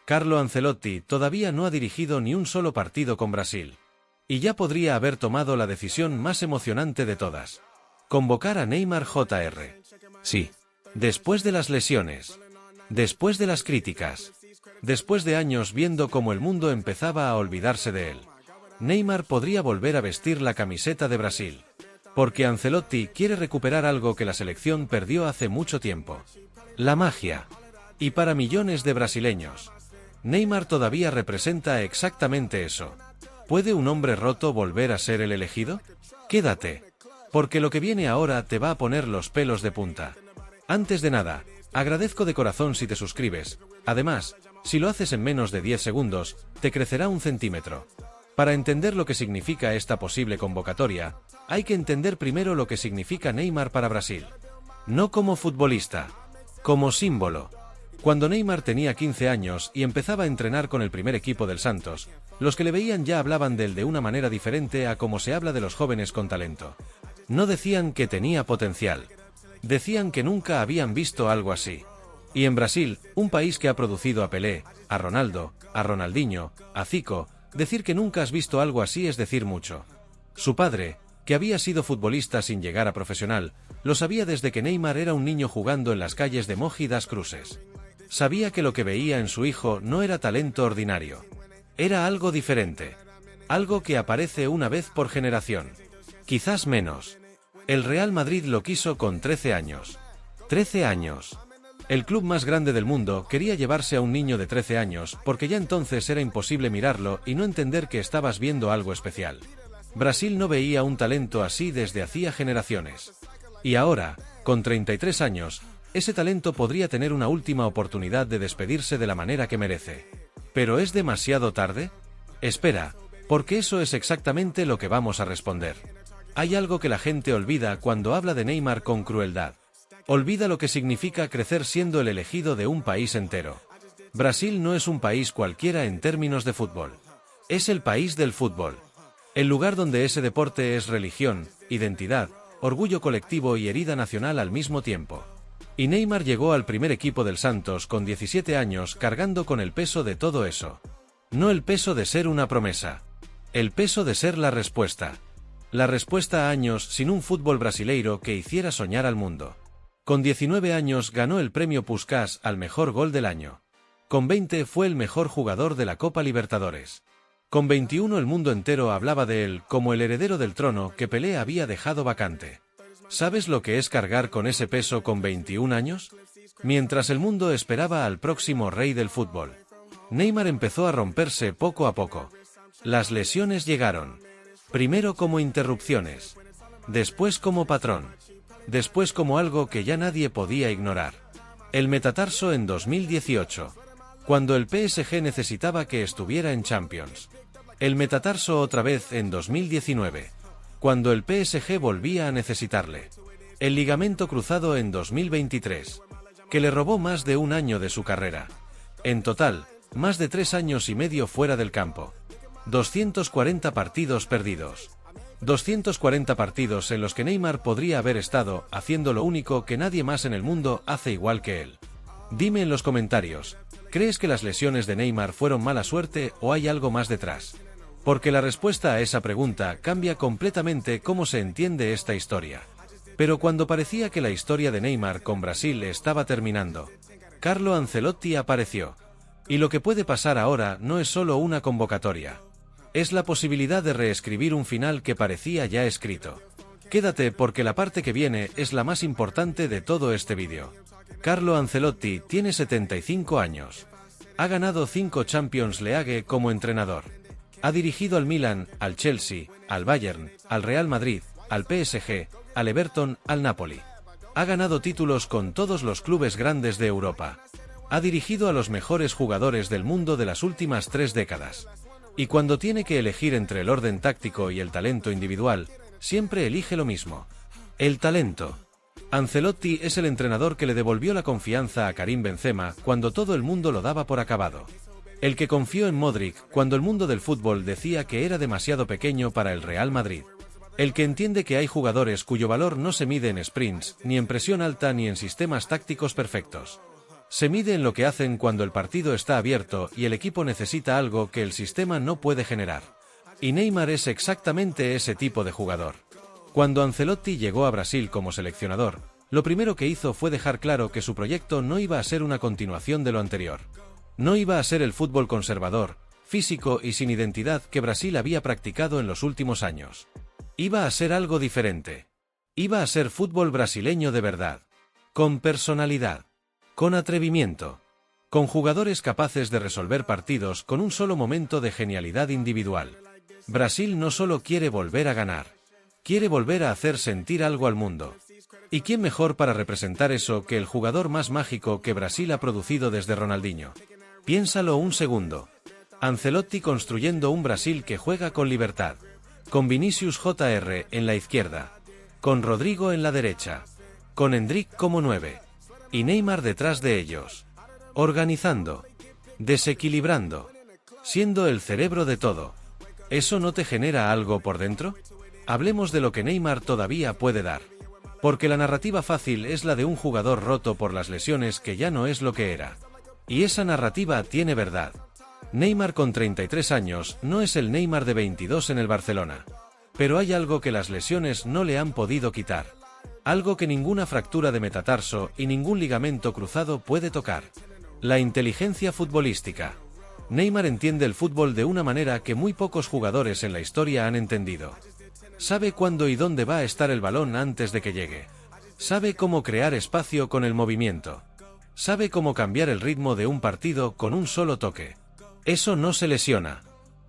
Carlo Ancelotti todavía no ha dirigido ni un solo partido con Brasil. Y ya podría haber tomado la decisión más emocionante de todas. Convocar a Neymar Jr. Sí. Después de las lesiones. Después de las críticas. Después de años viendo cómo el mundo empezaba a olvidarse de él. Neymar podría volver a vestir la camiseta de Brasil. Porque Ancelotti quiere recuperar algo que la selección perdió hace mucho tiempo. La magia. Y para millones de brasileños, Neymar todavía representa exactamente eso. ¿Puede un hombre roto volver a ser el elegido? Quédate. Porque lo que viene ahora te va a poner los pelos de punta. Antes de nada, agradezco de corazón si te suscribes. Además, si lo haces en menos de 10 segundos, te crecerá 1 centímetro. Para entender lo que significa esta posible convocatoria, hay que entender primero lo que significa Neymar para Brasil. No como futbolista, como símbolo. Cuando Neymar tenía 15 años y empezaba a entrenar con el primer equipo del Santos, los que le veían ya hablaban de él de una manera diferente a como se habla de los jóvenes con talento. No decían que tenía potencial. Decían que nunca habían visto algo así. Y en Brasil, un país que ha producido a Pelé, a Ronaldo, a Ronaldinho, a Zico, decir que nunca has visto algo así es decir mucho. Su padre, que había sido futbolista sin llegar a profesional, lo sabía desde que Neymar era un niño jugando en las calles de Mogi das Cruzes. Sabía que lo que veía en su hijo no era talento ordinario. Era algo diferente. Algo que aparece una vez por generación. Quizás menos. El Real Madrid lo quiso con 13 años. 13 años. El club más grande del mundo quería llevarse a un niño de 13 años porque ya entonces era imposible mirarlo y no entender que estabas viendo algo especial. Brasil no veía un talento así desde hacía generaciones. Y ahora, con 33 años, ese talento podría tener una última oportunidad de despedirse de la manera que merece. ¿Pero es demasiado tarde? Espera, porque eso es exactamente lo que vamos a responder. Hay algo que la gente olvida cuando habla de Neymar con crueldad. Olvida lo que significa crecer siendo el elegido de un país entero. Brasil no es un país cualquiera en términos de fútbol. Es el país del fútbol. El lugar donde ese deporte es religión, identidad, orgullo colectivo y herida nacional al mismo tiempo. Y Neymar llegó al primer equipo del Santos con 17 años cargando con el peso de todo eso. No el peso de ser una promesa. El peso de ser la respuesta. La respuesta a años sin un fútbol brasileiro que hiciera soñar al mundo. Con 19 años ganó el premio Puskás al mejor gol del año. Con 20 fue el mejor jugador de la Copa Libertadores. Con 21 el mundo entero hablaba de él como el heredero del trono que Pelé había dejado vacante. ¿Sabes lo que es cargar con ese peso con 21 años? Mientras el mundo esperaba al próximo rey del fútbol, Neymar empezó a romperse poco a poco. Las lesiones llegaron. Primero como interrupciones. Después como patrón. Después como algo que ya nadie podía ignorar. El metatarso en 2018. Cuando el PSG necesitaba que estuviera en Champions. El metatarso otra vez en 2019. Cuando el PSG volvía a necesitarle. El ligamento cruzado en 2023. Que le robó más de un año de su carrera. En total, más de 3 años y medio fuera del campo. 240 partidos perdidos. 240 partidos en los que Neymar podría haber estado haciendo lo único que nadie más en el mundo hace igual que él. Dime en los comentarios, ¿crees que las lesiones de Neymar fueron mala suerte o hay algo más detrás? Porque la respuesta a esa pregunta cambia completamente cómo se entiende esta historia. Pero cuando parecía que la historia de Neymar con Brasil estaba terminando, Carlo Ancelotti apareció. Y lo que puede pasar ahora no es solo una convocatoria. Es la posibilidad de reescribir un final que parecía ya escrito. Quédate porque la parte que viene es la más importante de todo este vídeo. Carlo Ancelotti tiene 75 años. Ha ganado 5 Champions League como entrenador. Ha dirigido al Milan, al Chelsea, al Bayern, al Real Madrid, al PSG, al Everton, al Napoli. Ha ganado títulos con todos los clubes grandes de Europa. Ha dirigido a los mejores jugadores del mundo de las últimas 3 décadas. Y cuando tiene que elegir entre el orden táctico y el talento individual, siempre elige lo mismo. El talento. Ancelotti es el entrenador que le devolvió la confianza a Karim Benzema cuando todo el mundo lo daba por acabado. El que confió en Modric cuando el mundo del fútbol decía que era demasiado pequeño para el Real Madrid. El que entiende que hay jugadores cuyo valor no se mide en sprints, ni en presión alta ni en sistemas tácticos perfectos. Se mide en lo que hacen cuando el partido está abierto y el equipo necesita algo que el sistema no puede generar. Y Neymar es exactamente ese tipo de jugador. Cuando Ancelotti llegó a Brasil como seleccionador, lo primero que hizo fue dejar claro que su proyecto no iba a ser una continuación de lo anterior. No iba a ser el fútbol conservador, físico y sin identidad que Brasil había practicado en los últimos años. Iba a ser algo diferente. Iba a ser fútbol brasileño de verdad. Con personalidad. Con atrevimiento. Con jugadores capaces de resolver partidos con un solo momento de genialidad individual. Brasil no solo quiere volver a ganar. Quiere volver a hacer sentir algo al mundo. ¿Y quién mejor para representar eso que el jugador más mágico que Brasil ha producido desde Ronaldinho? Piénsalo un segundo. Ancelotti construyendo un Brasil que juega con libertad. Con Vinicius Jr. en la izquierda. Con Rodrigo en la derecha. Con Endrick como 9. Y Neymar detrás de ellos. Organizando. Desequilibrando. Siendo el cerebro de todo. ¿Eso no te genera algo por dentro? Hablemos de lo que Neymar todavía puede dar. Porque la narrativa fácil es la de un jugador roto por las lesiones que ya no es lo que era. Y esa narrativa tiene verdad. Neymar con 33 años no es el Neymar de 22 en el Barcelona. Pero hay algo que las lesiones no le han podido quitar. Algo que ninguna fractura de metatarso y ningún ligamento cruzado puede tocar. La inteligencia futbolística. Neymar entiende el fútbol de una manera que muy pocos jugadores en la historia han entendido. Sabe cuándo y dónde va a estar el balón antes de que llegue. Sabe cómo crear espacio con el movimiento. Sabe cómo cambiar el ritmo de un partido con un solo toque. Eso no se lesiona.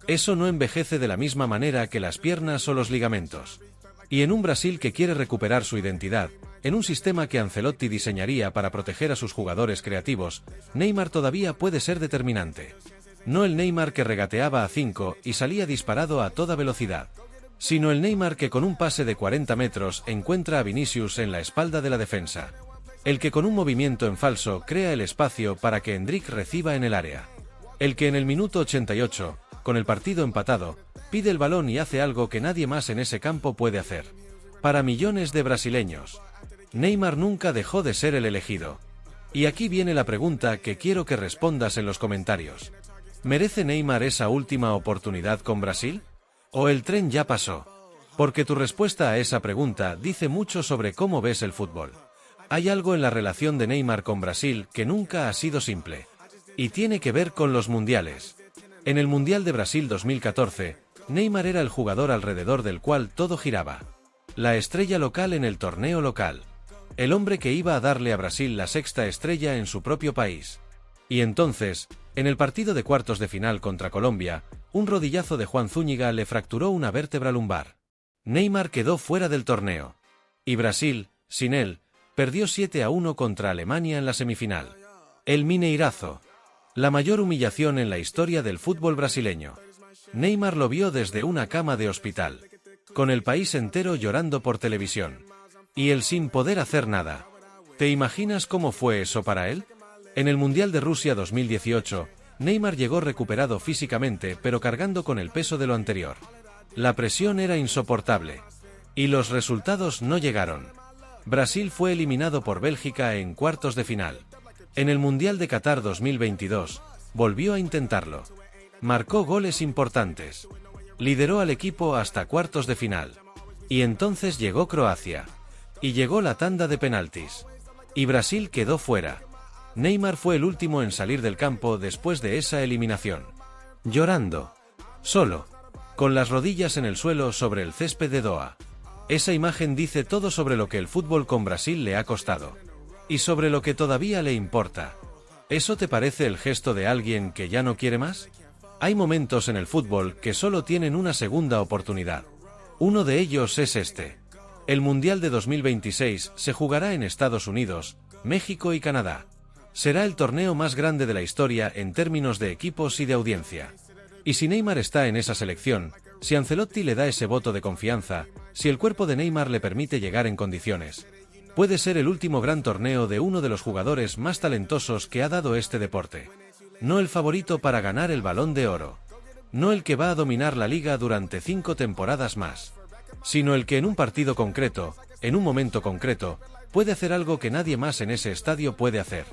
Eso no envejece de la misma manera que las piernas o los ligamentos. Y en un Brasil que quiere recuperar su identidad, en un sistema que Ancelotti diseñaría para proteger a sus jugadores creativos, Neymar todavía puede ser determinante. No el Neymar que regateaba a 5 y salía disparado a toda velocidad, sino el Neymar que con un pase de 40 metros encuentra a Vinicius en la espalda de la defensa. El que con un movimiento en falso crea el espacio para que Endrick reciba en el área. El que en el minuto 88, con el partido empatado, pide el balón y hace algo que nadie más en ese campo puede hacer. Para millones de brasileños, Neymar nunca dejó de ser el elegido. Y aquí viene la pregunta que quiero que respondas en los comentarios. ¿Merece Neymar esa última oportunidad con Brasil? ¿O el tren ya pasó? Porque tu respuesta a esa pregunta dice mucho sobre cómo ves el fútbol. Hay algo en la relación de Neymar con Brasil que nunca ha sido simple. Y tiene que ver con los mundiales. En el Mundial de Brasil 2014, Neymar era el jugador alrededor del cual todo giraba. La estrella local en el torneo local. El hombre que iba a darle a Brasil la sexta estrella en su propio país. Y entonces, en el partido de cuartos de final contra Colombia, un rodillazo de Juan Zúñiga le fracturó una vértebra lumbar. Neymar quedó fuera del torneo. Y Brasil, sin él, perdió 7-1 contra Alemania en la semifinal. El Mineirazo. La mayor humillación en la historia del fútbol brasileño. Neymar lo vio desde una cama de hospital. Con el país entero llorando por televisión. Y él sin poder hacer nada. ¿Te imaginas cómo fue eso para él? En el Mundial de Rusia 2018, Neymar llegó recuperado físicamente pero cargando con el peso de lo anterior. La presión era insoportable. Y los resultados no llegaron. Brasil fue eliminado por Bélgica en cuartos de final. En el Mundial de Qatar 2022, volvió a intentarlo. Marcó goles importantes. Lideró al equipo hasta cuartos de final. Y entonces llegó Croacia. Y llegó la tanda de penaltis. Y Brasil quedó fuera. Neymar fue el último en salir del campo después de esa eliminación. Llorando. Solo. Con las rodillas en el suelo sobre el césped de Doha. Esa imagen dice todo sobre lo que el fútbol con Brasil le ha costado. Y sobre lo que todavía le importa. ¿Eso te parece el gesto de alguien que ya no quiere más? Hay momentos en el fútbol que solo tienen una segunda oportunidad. Uno de ellos es este. El Mundial de 2026 se jugará en Estados Unidos, México y Canadá. Será el torneo más grande de la historia en términos de equipos y de audiencia. Y si Neymar está en esa selección, si Ancelotti le da ese voto de confianza, si el cuerpo de Neymar le permite llegar en condiciones, puede ser el último gran torneo de uno de los jugadores más talentosos que ha dado este deporte. No el favorito para ganar el Balón de Oro. No el que va a dominar la liga durante 5 temporadas más. Sino el que en un partido concreto, en un momento concreto, puede hacer algo que nadie más en ese estadio puede hacer.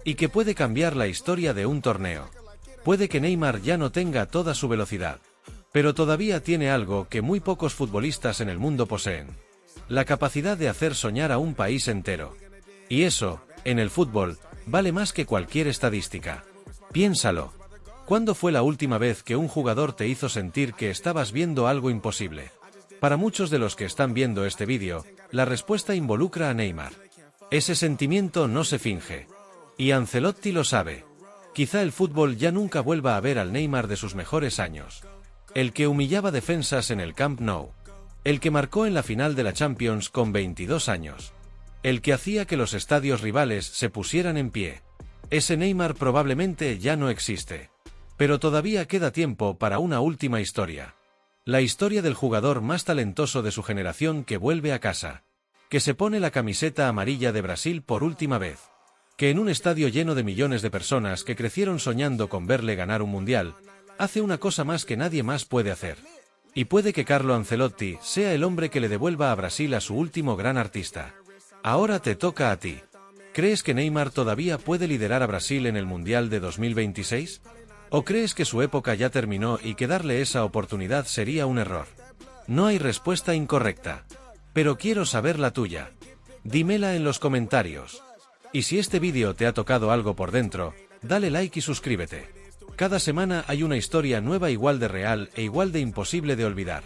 y que puede cambiar la historia de un torneo. Puede que Neymar ya no tenga toda su velocidad, pero todavía tiene algo que muy pocos futbolistas en el mundo poseen: la capacidad de hacer soñar a un país entero. Y eso, en el fútbol, vale más que cualquier estadística. Piénsalo. ¿Cuándo fue la última vez que un jugador te hizo sentir que estabas viendo algo imposible? Para muchos de los que están viendo este vídeo, la respuesta involucra a Neymar. Ese sentimiento no se finge. Y Ancelotti lo sabe. Quizá el fútbol ya nunca vuelva a ver al Neymar de sus mejores años. El que humillaba defensas en el Camp Nou. El que marcó en la final de la Champions con 22 años. El que hacía que los estadios rivales se pusieran en pie. Ese Neymar probablemente ya no existe. Pero todavía queda tiempo para una última historia. La historia del jugador más talentoso de su generación que vuelve a casa. Que se pone la camiseta amarilla de Brasil por última vez. Que en un estadio lleno de millones de personas que crecieron soñando con verle ganar un mundial, hace una cosa más que nadie más puede hacer. Y puede que Carlo Ancelotti sea el hombre que le devuelva a Brasil a su último gran artista. Ahora te toca a ti. ¿Crees que Neymar todavía puede liderar a Brasil en el Mundial de 2026? ¿O crees que su época ya terminó y que darle esa oportunidad sería un error? No hay respuesta incorrecta. Pero quiero saber la tuya. Dímela en los comentarios. Y si este vídeo te ha tocado algo por dentro, dale like y suscríbete. Cada semana hay una historia nueva igual de real e igual de imposible de olvidar.